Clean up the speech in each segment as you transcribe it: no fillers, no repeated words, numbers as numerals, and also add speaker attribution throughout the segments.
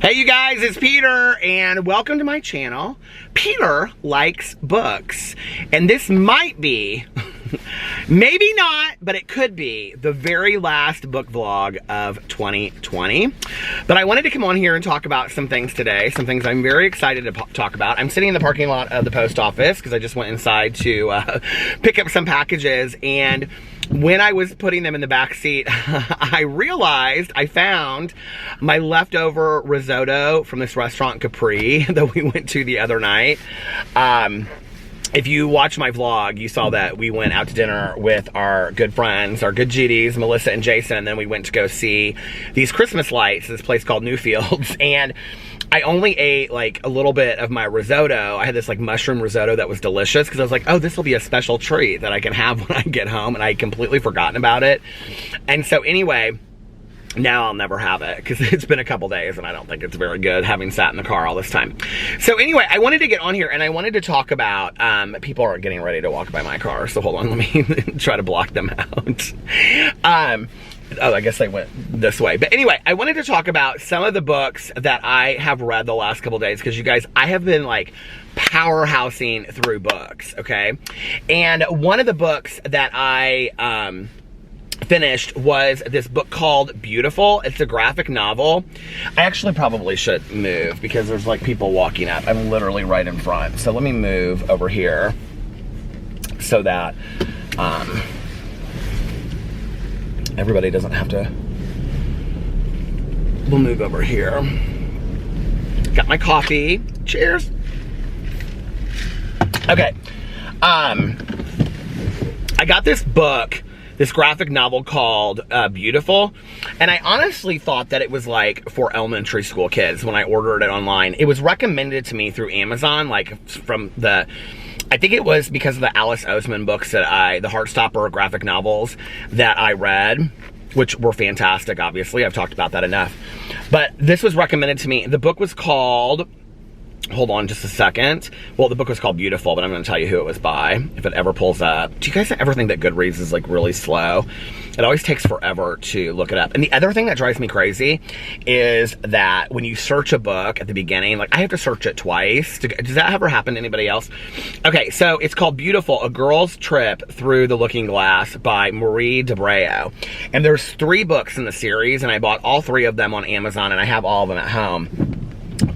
Speaker 1: Hey you guys, it's Peter and welcome to my channel. Peter likes books, and this might be, maybe not, but it could be the very last book vlog of 2020. But I wanted to come on here and talk about some things today, some things I'm very excited to talk about. I'm sitting in the parking lot of the post office because I just went inside to pick up some packages, and when I was putting them in the back seat, I realized I found my leftover risotto from this restaurant Capri that we went to the other night. If you watched my vlog, you saw that we went out to dinner with our good friends, our good GDs, Melissa and Jason, and then we went to go see these Christmas lights at this place called Newfields. And I only ate like a little bit of my risotto. I had this like mushroom risotto that was delicious because I was like, oh, this will be a special treat that I can have when I get home, and I had completely forgotten about it. And so anyway, now I'll never have it because it's been a couple days and I don't think it's very good having sat in the car all this time. So anyway, I wanted to get on here and I wanted to talk about, people are getting ready to walk by my car, so hold on, let me try to block them out. Oh, I guess they went this way. But anyway, I wanted to talk about some of the books that I have read the last couple days because you guys, I have been like powerhousing through books, okay? And one of the books that I finished was this book called Beautiful. It's a graphic novel. I actually probably should move because there's like people walking up. I'm literally right in front. So let me move over here so that everybody doesn't have to. We'll move over here. Got my coffee. Cheers. Okay. I got this book, this graphic novel called Beautiful, and I honestly thought that it was like for elementary school kids when I ordered it online. It was recommended to me through Amazon, like from the, I think it was because of the Alice Oseman books that the Heartstopper graphic novels that I read, which were fantastic, obviously. I've talked about that enough. But this was recommended to me. The book was called, hold on just a second. Well, the book was called Beautiful, but I'm going to tell you who it was by, if it ever pulls up. Do you guys ever think that Goodreads is like really slow? It always takes forever to look it up. And the other thing that drives me crazy is that when you search a book at the beginning, like I have to search it twice. Does that ever happen to anybody else? Okay, so it's called Beautiful, A Girl's Trip Through the Looking Glass by Marie DeBreo. And there's 3 books in the series, and I bought all 3 of them on Amazon, and I have all of them at home.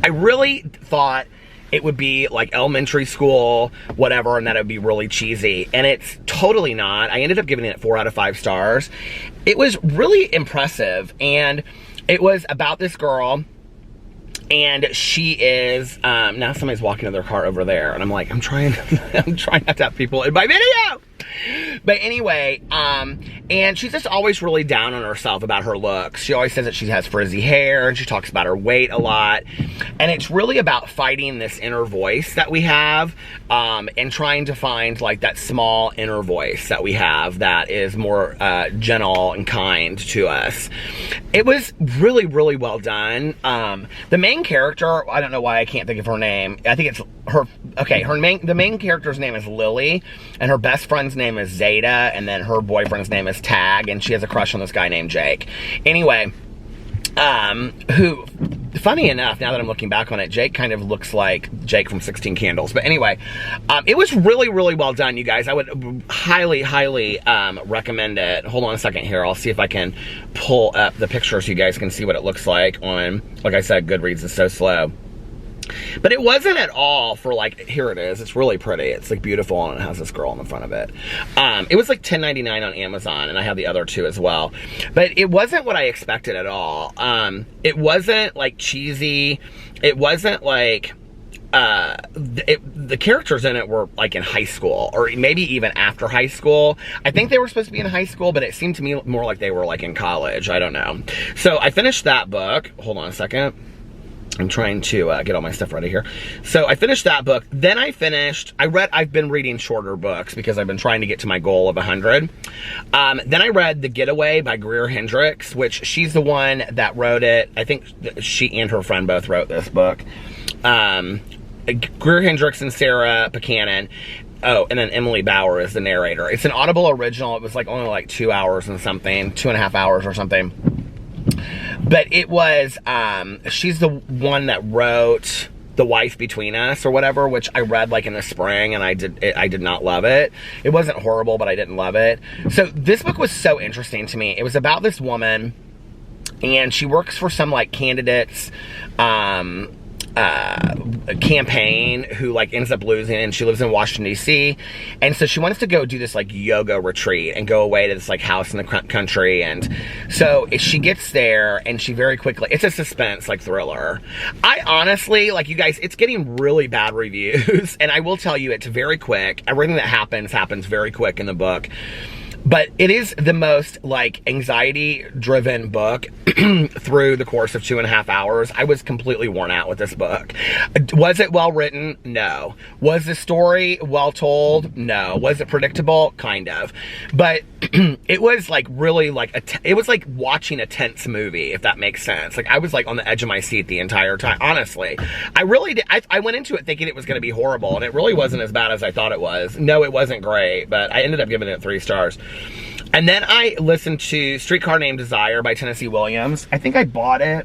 Speaker 1: I really thought it would be like elementary school, whatever, and that it would be really cheesy. And it's totally not. I ended up giving it 4 out of 5 stars. It was really impressive. And it was about this girl, and she is, now somebody's walking to their car over there. And I'm like, I'm trying not to have people in my video. But anyway, and she's just always really down on herself about her looks. She always says that she has frizzy hair, and she talks about her weight a lot. And it's really about fighting this inner voice that we have, and trying to find like that small inner voice that we have that is more gentle and kind to us. It was really, really well done. The main character, I don't know why I can't think of her name. I think it's her, okay, the main character's name is Lily, and her best friend's name is Zeta, and then her boyfriend's name is Tag, and she has a crush on this guy named Jake. Anyway, who, funny enough, now that I'm looking back on it, Jake kind of looks like Jake from 16 Candles. But anyway, it was really, really well done, you guys. I would highly, highly recommend it. Hold on a second here. I'll see if I can pull up the picture so you guys can see what it looks like on, like I said, Goodreads is so slow. But it wasn't at all for like, here it is. It's really pretty. It's like beautiful, and it has this girl on the front of it. It was like $10.99 on Amazon, and I have the other 2 as well. But it wasn't what I expected at all. It wasn't like cheesy. It wasn't like, the characters in it were like in high school, or maybe even after high school. I think they were supposed to be in high school, but it seemed to me more like they were like in college. I don't know. So I finished that book. Hold on a second. I'm trying to get all my stuff ready here. So I finished that book. Then I've been reading shorter books because I've been trying to get to my goal of 100. Then I read The Getaway by Greerhendricks, which she's the one that wrote it. I think she and her friend both wrote this book. Greerhendricks and Sarah Buchanan. Oh, and then Emily Bauer is the narrator. It's an Audible original. It was like only like 2 hours and something, 2.5 hours or something. But it was, she's the one that wrote The Wife Between Us or whatever, which I read like in the spring, and I did not love it. It wasn't horrible, but I didn't love it. So this book was so interesting to me. It was about this woman, and she works for some like candidates campaign who like ends up losing, and she lives in Washington DC, and so she wants to go do this like yoga retreat and go away to this like house in the country. And so she gets there, and she very quickly, it's a suspense like thriller. I honestly, like, you guys, it's getting really bad reviews, and I will tell you, it's very quick. Everything that happens very quick in the book. But it is the most, like, anxiety-driven book through the course of 2.5 hours. I was completely worn out with this book. Was it well written? No. Was the story well told? No. Was it predictable? Kind of. But it was, like, really, like, it was like watching a tense movie, if that makes sense. Like, I was, like, on the edge of my seat the entire time. Honestly. I really did. I went into it thinking it was going to be horrible, and it really wasn't as bad as I thought it was. No, it wasn't great, but I ended up giving it 3 stars. And then I listened to Streetcar Named Desire by Tennessee Williams. I think I bought it,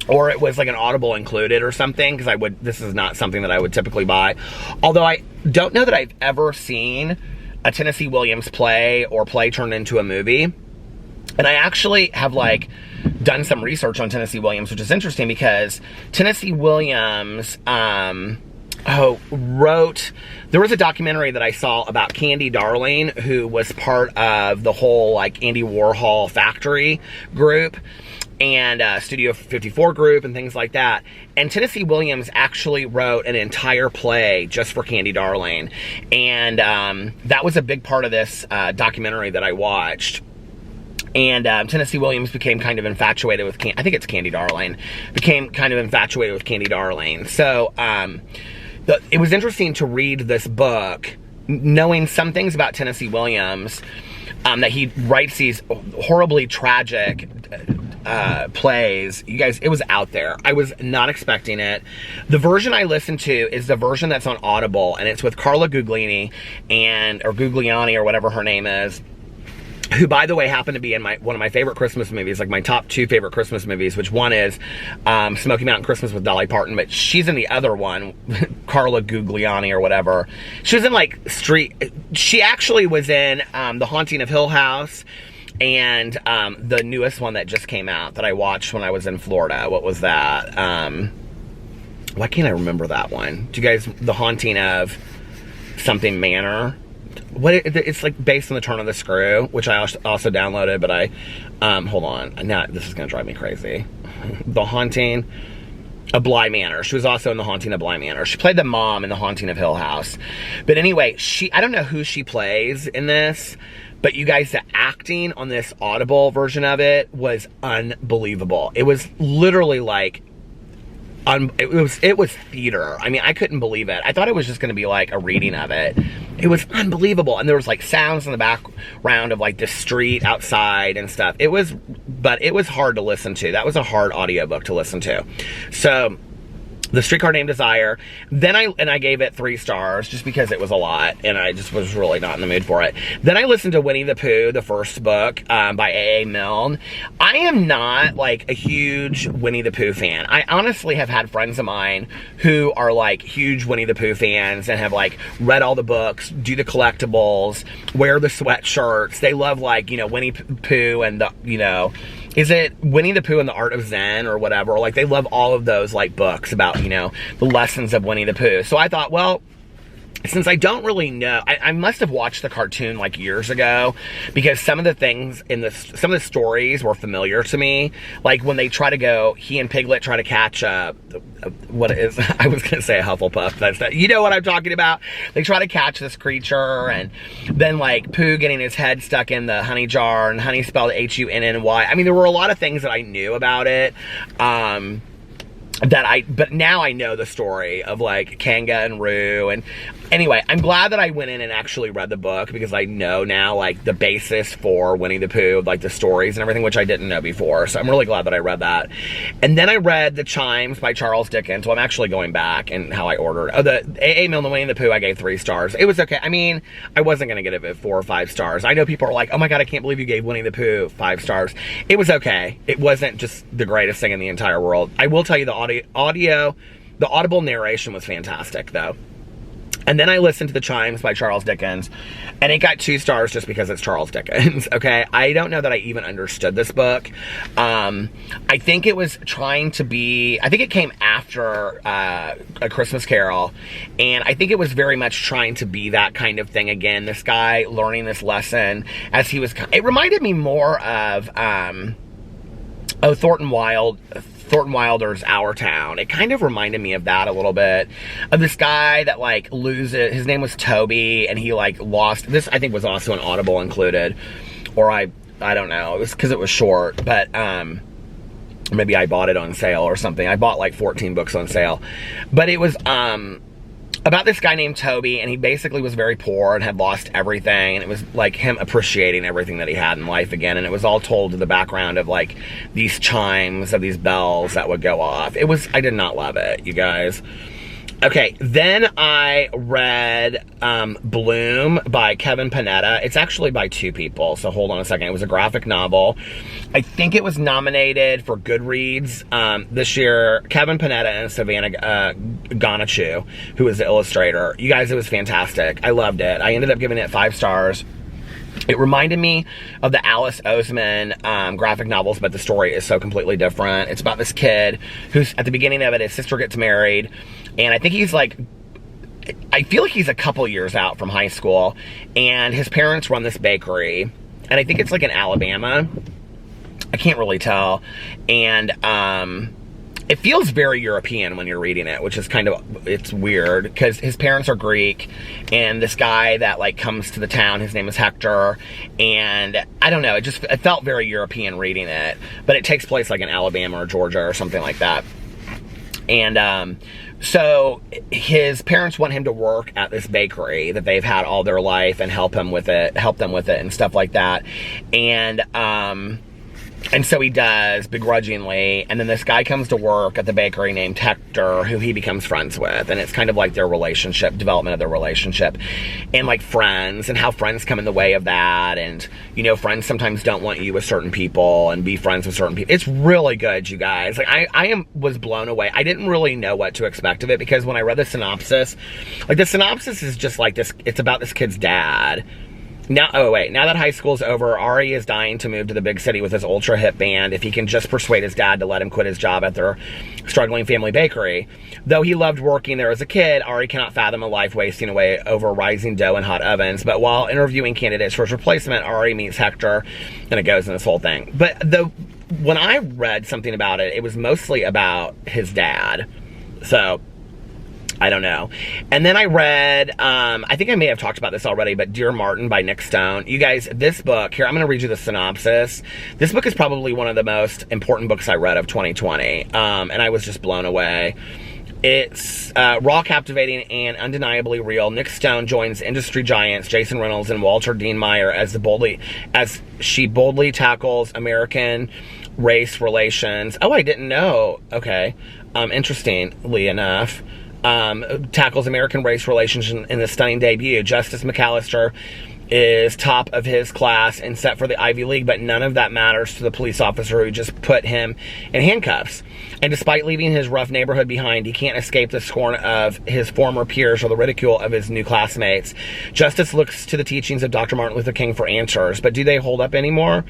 Speaker 1: or it was like an Audible included or something, because this is not something that I would typically buy. Although I don't know that I've ever seen a Tennessee Williams play or play turned into a movie. And I actually have like done some research on Tennessee Williams, which is interesting because Tennessee Williams, wrote, there was a documentary that I saw about Candy Darling, who was part of the whole like Andy Warhol factory group and Studio 54 group and things like that. And Tennessee Williams actually wrote an entire play just for Candy Darling. And that was a big part of this documentary that I watched. And Tennessee Williams became kind of infatuated with, I think it's Candy Darling, became kind of infatuated with Candy Darling. So, it was interesting to read this book, knowing some things about Tennessee Williams, that he writes these horribly tragic plays. You guys, it was out there. I was not expecting it. The version I listened to is the version that's on Audible, and it's with Carla Gugliani, or Gugliani, or whatever her name is, who, by the way, happened to be in one of my favorite Christmas movies, like my top 2 favorite Christmas movies, which one is Smoky Mountain Christmas with Dolly Parton, but she's in the other one, Carla Gugliani or whatever. She was in like she actually was in The Haunting of Hill House, and the newest one that just came out that I watched when I was in Florida. What was that? Why can't I remember that one? Do you guys, The Haunting of something Manor? It's like based on The Turn of the Screw, which I also downloaded, but I hold on, now this is gonna drive me crazy. The Haunting of Bly Manor. She was also in The Haunting of Bly Manor. She played the mom in The Haunting of Hill House. But anyway, I don't know who she plays in this, but you guys, the acting on this Audible version of it was unbelievable. It was literally like it was theater. I mean, I couldn't believe it. I thought it was just going to be like a reading of it. It was unbelievable. And there was like sounds in the background of like the street outside and stuff. But it was hard to listen to. That was a hard audiobook to listen to. So, The Streetcar Named Desire. Then I gave it 3 stars just because it was a lot and I just was really not in the mood for it. Then I listened to Winnie the Pooh, the first book by A.A. Milne. I am not like a huge Winnie the Pooh fan. I honestly have had friends of mine who are like huge Winnie the Pooh fans and have like read all the books, do the collectibles, wear the sweatshirts. They love like, you know, Winnie Pooh and the, you know, is it Winnie the Pooh and the Art of Zen or whatever? Like, they love all of those, like, books about, you know, the lessons of Winnie the Pooh. So I thought, well, since I don't really know, I must have watched the cartoon, like, years ago, because some of the things in some of the stories were familiar to me. Like, when they try to go, he and Piglet try to catch what is, I was going to say a Hufflepuff, that's not, you know what I'm talking about? They try to catch this creature, and then, like, Pooh getting his head stuck in the honey jar, and honey spelled H-U-N-N-Y. I mean, there were a lot of things that I knew about it. but now I know the story of like Kanga and Rue. And anyway, I'm glad that I went in and actually read the book, because I know now like the basis for Winnie the Pooh, like the stories and everything, which I didn't know before. So I'm really glad that I read that. And then I read the Chimes by Charles Dickens. Well, I'm actually going back and how I ordered. Oh, the A.A. Milne, Winnie the Pooh, I gave 3 stars. It was okay. I mean, I wasn't going to give it 4 or 5 stars. I know people are like, oh my God, I can't believe you gave Winnie the Pooh 5 stars. It was okay. It wasn't just the greatest thing in the entire world. I will tell you the audible narration was fantastic though. And then I listened to the Chimes by Charles Dickens, and it got 2 stars just because it's Charles Dickens, okay? I don't know that I even understood this book. I think it was trying to be, I think it came after A Christmas Carol, and I think it was very much trying to be that kind of thing again. This guy learning this lesson as he was, it reminded me more of, Thornton Wilder's Our Town. It kind of reminded me of that a little bit. Of this guy that like loses, his name was Toby, and he like lost, this I think was also an Audible included. Or I don't know, it was because it was short, but maybe I bought it on sale or something. I bought like 14 books on sale. But it was about this guy named Toby, and he basically was very poor and had lost everything, and it was like him appreciating everything that he had in life again, and it was all told to the background of like these chimes of these bells that would go off. I did not love it, you guys. Okay, then I read Bloom by Kevin Panetta. It's actually by 2 people, so hold on a second. It was a graphic novel. I think it was nominated for Goodreads this year. Kevin Panetta and Savannah Gonachu, who is the illustrator. You guys, it was fantastic. I loved it. I ended up giving it 5 stars. It reminded me of the Alice Oseman graphic novels, but the story is so completely different. It's about this kid who's, at the beginning of it, his sister gets married, and I think he's like, I feel like he's a couple years out from high school, and his parents run this bakery, and I think it's like in Alabama. I can't really tell. And it feels very European when you're reading it, which is kind of, it's weird, because his parents are Greek, and this guy that like comes to the town, his name is Hector, and I don't know, it felt very European reading it, but it takes place like in Alabama or Georgia or something like that. And so his parents want him to work at this bakery that they've had all their life and help them with it and stuff like that. And so he does, begrudgingly, and then this guy comes to work at the bakery named Hector, who he becomes friends with, and it's kind of like their relationship, development of their relationship, and like friends, and how friends come in the way of that, and, you know, friends sometimes don't want you with certain people, and be friends with certain people. It's really good, you guys. Like, I was blown away. I didn't really know what to expect of it, because when I read the synopsis, like, the synopsis is just like this, it's about this kid's dad. Now that high school's over, Ari is dying to move to the big city with his ultra hip band if he can just persuade his dad to let him quit his job at their struggling family bakery. Though he loved working there as a kid, Ari cannot fathom a life wasting away over rising dough and hot ovens. But while interviewing candidates for his replacement, Ari meets Hector, and it goes in this whole thing. But when I read something about it, it was mostly about his dad. So I don't know. And then I read, I think I may have talked about this already, but Dear Martin by Nick Stone. You guys, this book, here, I'm going to read you the synopsis. This book is probably one of the most important books I read of 2020, and I was just blown away. It's raw, captivating, and undeniably real. Nick Stone joins industry giants Jason Reynolds and Walter Dean Meyer as she boldly tackles American race relations. Oh, I didn't know. Okay. Interestingly enough, tackles American race relations in the stunning debut. Justice McAllister is top of his class and set for the Ivy League, but none of that matters to the police officer who just put him in handcuffs. And despite leaving his rough neighborhood behind, he can't escape the scorn of his former peers or the ridicule of his new classmates. Justice looks to the teachings of Dr. Martin Luther King for answers, but do they hold up anymore?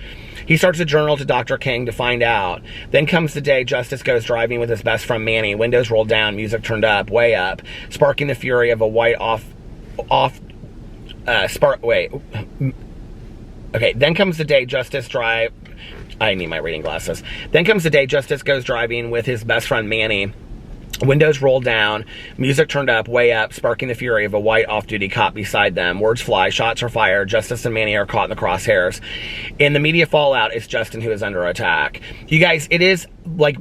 Speaker 1: He starts a journal to Dr. King to find out. Then comes the day Justice goes driving with his best friend Manny, windows rolled down, music turned up, way up, sparking the fury of a white then comes the day Justice I need my reading glasses. Then comes the day Justice goes driving with his best friend Manny. Windows rolled down, music turned up, way up, sparking the fury of a white off-duty cop beside them. Words fly, shots are fired, Justice and Manny are caught in the crosshairs. In the media fallout, it's Justin who is under attack. You guys, it is like,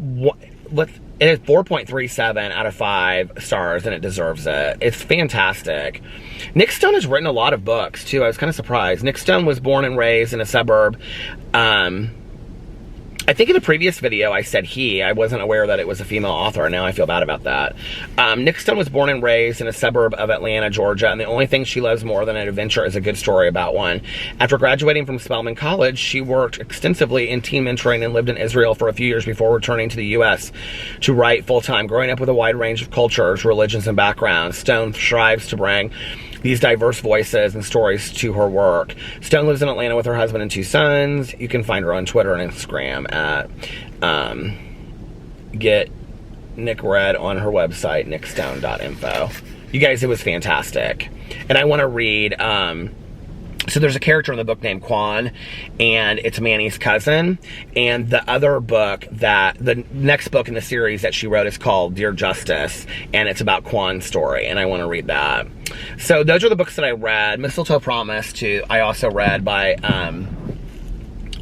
Speaker 1: It is 4.37 out of 5 stars, and it deserves it. It's fantastic. Nick Stone has written a lot of books, too. I was kind of surprised. Nick Stone was born and raised in a suburb. I think in a previous video I said I wasn't aware that it was a female author, and now I feel bad about that. Nick Stone was born and raised in a suburb of Atlanta, Georgia, and the only thing she loves more than an adventure is a good story about one. After graduating from Spelman College, she worked extensively in teen mentoring and lived in Israel for a few years before returning to the U.S. to write full-time. Growing up with a wide range of cultures, religions, and backgrounds, Stone strives to bring these diverse voices and stories to her work. Stone lives in Atlanta with her husband and 2 sons. You can find her on Twitter and Instagram at Get Nick Read on her website, nickstone.info. You guys, it was fantastic. And I want to read, so there's a character in the book named Quan, and it's Manny's cousin. And the other book the next book in the series that she wrote is called Dear Justice, and it's about Quan's story, and I want to read that. So those are the books that I read. Mistletoe Promise, too, I also read by,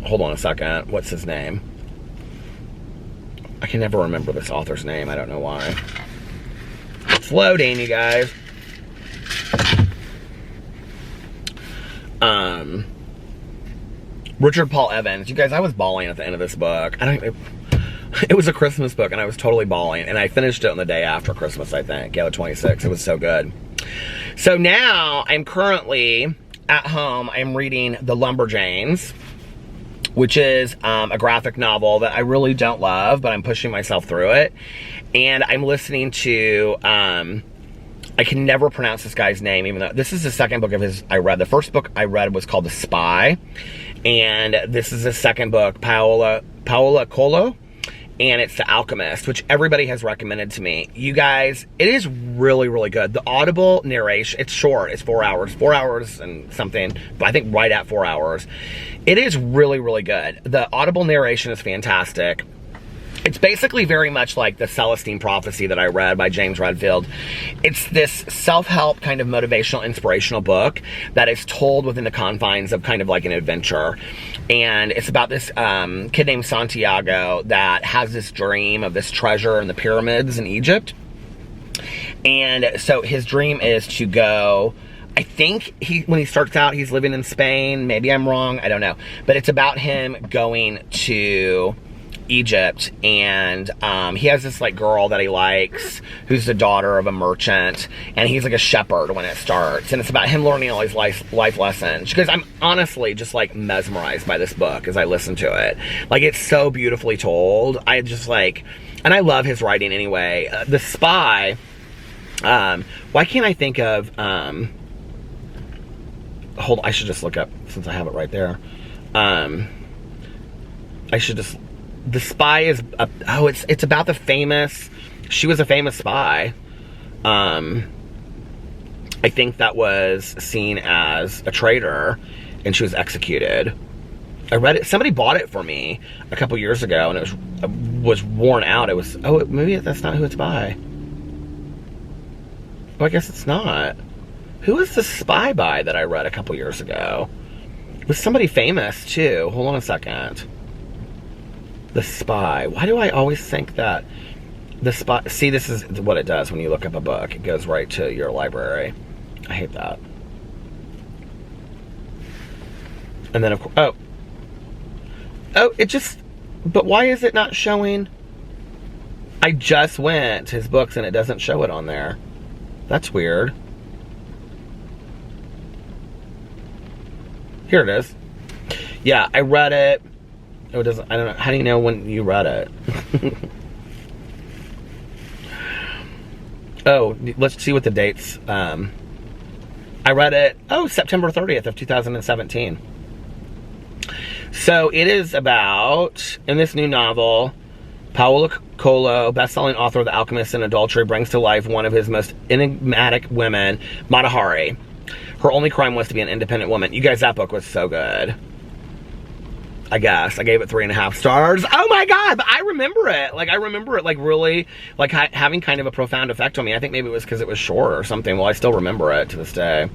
Speaker 1: hold on a second, what's his name? I can never remember this author's name, I don't know why. It's loading, you guys. Richard Paul Evans. You guys, I was bawling at the end of this book. It was a Christmas book, and I was totally bawling, and I finished it on the day after Christmas, I think. Yeah, the 26th. It was so good. So now, I'm currently at home. I'm reading The Lumberjanes, which is a graphic novel that I really don't love, but I'm pushing myself through it. And I'm listening to, I can never pronounce this guy's name, even though this is the second book of his I read. The first book I read was called The Spy, and this is the second book, Paola Coelho, and it's The Alchemist, which everybody has recommended to me. You guys, it is really, really good. The audible narration, it's short, it's 4 hours and something, but I think right at 4 hours. It is really, really good. The audible narration is fantastic. It's basically very much like the Celestine Prophecy that I read by James Redfield. It's this self-help kind of motivational, inspirational book that is told within the confines of kind of like an adventure. And it's about this kid named Santiago that has this dream of this treasure in the pyramids in Egypt. And so his dream is to go, I think when he starts out, he's living in Spain. Maybe I'm wrong, I don't know. But it's about him going to Egypt, and he has this like girl that he likes who's the daughter of a merchant, and he's like a shepherd when it starts, and it's about him learning all his life lessons. Because I'm honestly just like mesmerized by this book as I listen to it. Like, it's so beautifully told. I just like, and I love his writing anyway. The Spy, why can't I think of hold on, I should just look up since I have it right there. The Spy is, it's about the famous, she was a famous spy. I think that was seen as a traitor, and she was executed. I read it, somebody bought it for me a couple years ago, and it was worn out. It was, maybe that's not who it's by. Oh, I guess it's not. Who is The Spy by that I read a couple years ago? It was somebody famous, too. Hold on a second. The Spy. Why do I always think that The Spy... See, this is what it does when you look up a book. It goes right to your library. I hate that. And then, of course... Oh, it just... But why is it not showing... I just went to his books and it doesn't show it on there. That's weird. Here it is. Yeah, I read it. Oh, it doesn't. I don't know. How do you know when you read it? Oh, let's see what the dates. I read it. Oh, September 30th of 2017. So it is about, in this new novel, Paola Coelho, best-selling author of The Alchemist and Adultery, brings to life one of his most enigmatic women, Matahari. Her only crime was to be an independent woman. You guys, that book was so good. I guess. I gave it 3.5 stars. Oh my god, but I remember it. Like, I remember it, like, really, like, having kind of a profound effect on me. I think maybe it was because it was short or something. Well, I still remember it to this day.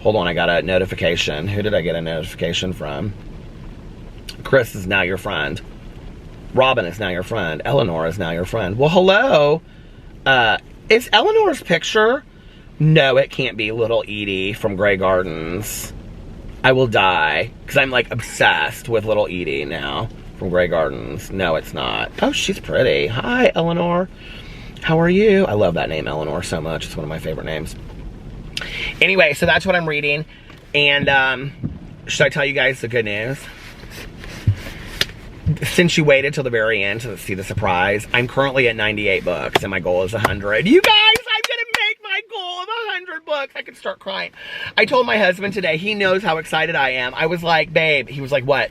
Speaker 1: Hold on, I got a notification. Who did I get a notification from? Chris is now your friend. Robin is now your friend. Eleanor is now your friend. Well, hello. Is Eleanor's picture? No, it can't be little Edie from Grey Gardens. I will die, because I'm like obsessed with little Edie now from Grey Gardens. No, it's not. Oh, she's pretty. Hi, Eleanor. How are you? I love that name, Eleanor, so much. It's one of my favorite names. Anyway, so that's what I'm reading. And should I tell you guys the good news? Since you waited till the very end to see the surprise, I'm currently at 98 books, and my goal is 100. You guys, I'm gonna make my goal of 100 books. I could start crying. I told my husband today, he knows how excited I am. I was like, babe, he was like, what?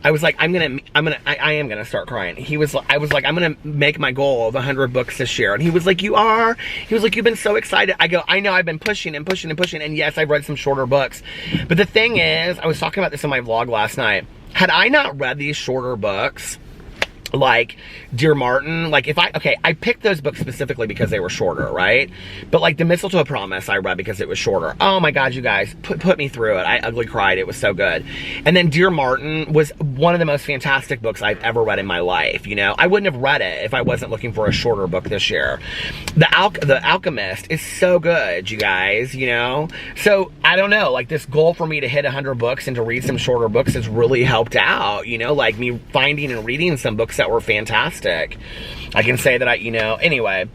Speaker 1: I was like, I am gonna start crying. I was like, I'm gonna make my goal of 100 books this year. And he was like, you are? He was like, you've been so excited. I go, I know, I've been pushing and pushing and pushing. And yes, I've read some shorter books. But the thing is, I was talking about this in my vlog last night. Had I not read these shorter books, like Dear Martin, like I picked those books specifically because they were shorter, right? But like The Mistletoe Promise I read because it was shorter. Oh my God, you guys, put me through it. I ugly cried. It was so good. And then Dear Martin was one of the most fantastic books I've ever read in my life, you know? I wouldn't have read it if I wasn't looking for a shorter book this year. The Alchemist is so good, you guys, you know? So, I don't know, like this goal for me to hit 100 books and to read some shorter books has really helped out, you know? Like me finding and reading some books that were fantastic. I can say that anyway,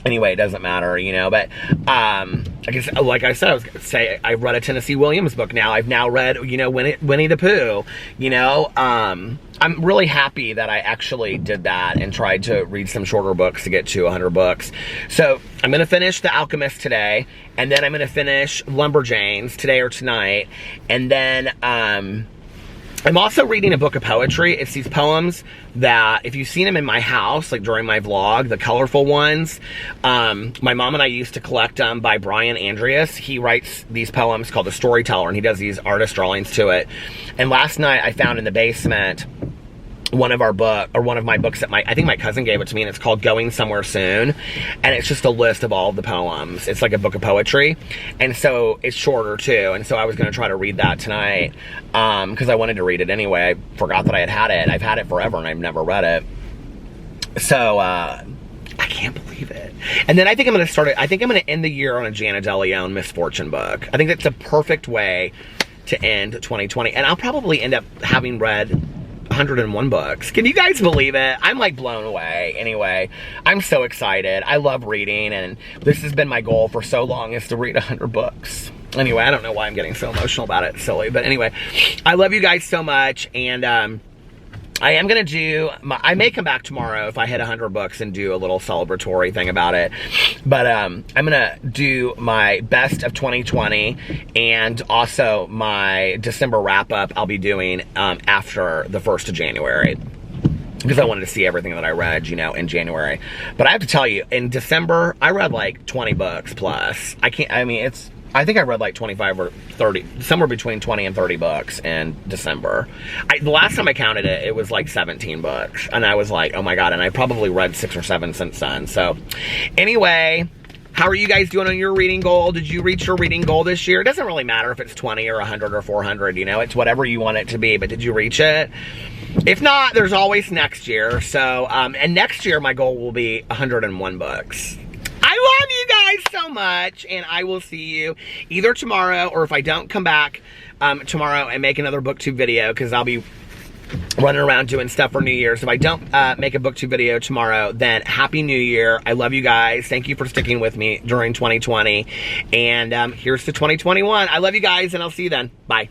Speaker 1: it doesn't matter, you know, but, I guess, like I said, I was going to say, I've read a Tennessee Williams book now. I've now read, you know, Winnie the Pooh, you know, I'm really happy that I actually did that and tried to read some shorter books to get to 100 books. So I'm going to finish The Alchemist today, and then I'm going to finish Lumberjanes today or tonight, and then, I'm also reading a book of poetry. It's these poems that, if you've seen them in my house, like during my vlog, the colorful ones, my mom and I used to collect them by Brian Andreas. He writes these poems called The Storyteller, and he does these artist drawings to it. And last night I found in the basement one of my books that I think my cousin gave it to me, and it's called Going Somewhere Soon, and it's just a list of all of the poems. It's like a book of poetry, and so it's shorter too, and so I was going to try to read that tonight, because I wanted to read it anyway. I forgot that I had it. I've had it forever, and I've never read it. So, I can't believe it. And then I think I'm going to end the year on a Jana DeLeon Misfortune book. I think that's a perfect way to end 2020, and I'll probably end up having read 101 books. Can you guys believe it? I'm like blown away. Anyway, I'm so excited. I love reading, and this has been my goal for so long, is to read 100 books. Anyway, I don't know why I'm getting so emotional about it. It's silly. But anyway, I love you guys so much, and I am going to do, I may come back tomorrow if I hit 100 books and do a little celebratory thing about it. But I'm going to do my best of 2020 and also my December wrap-up I'll be doing after the 1st of January. Because I wanted to see everything that I read, you know, in January. But I have to tell you, in December, I read like 20 books plus. I think I read like 25 or 30, somewhere between 20 and 30 books in December. The last time I counted it, it was like 17 books. And I was like, oh my God, and I probably read 6 or 7 since then. So anyway, how are you guys doing on your reading goal? Did you reach your reading goal this year? It doesn't really matter if it's 20 or 100 or 400, you know, it's whatever you want it to be, but did you reach it? If not, there's always next year. So, and next year my goal will be 101 books. I love you guys so much, and I will see you either tomorrow, or if I don't come back tomorrow and make another booktube video, because I'll be running around doing stuff for New Year's. If I don't make a booktube video tomorrow, then Happy New Year. I love you guys. Thank you for sticking with me during 2020, and here's to 2021. I love you guys, and I'll see you then. Bye.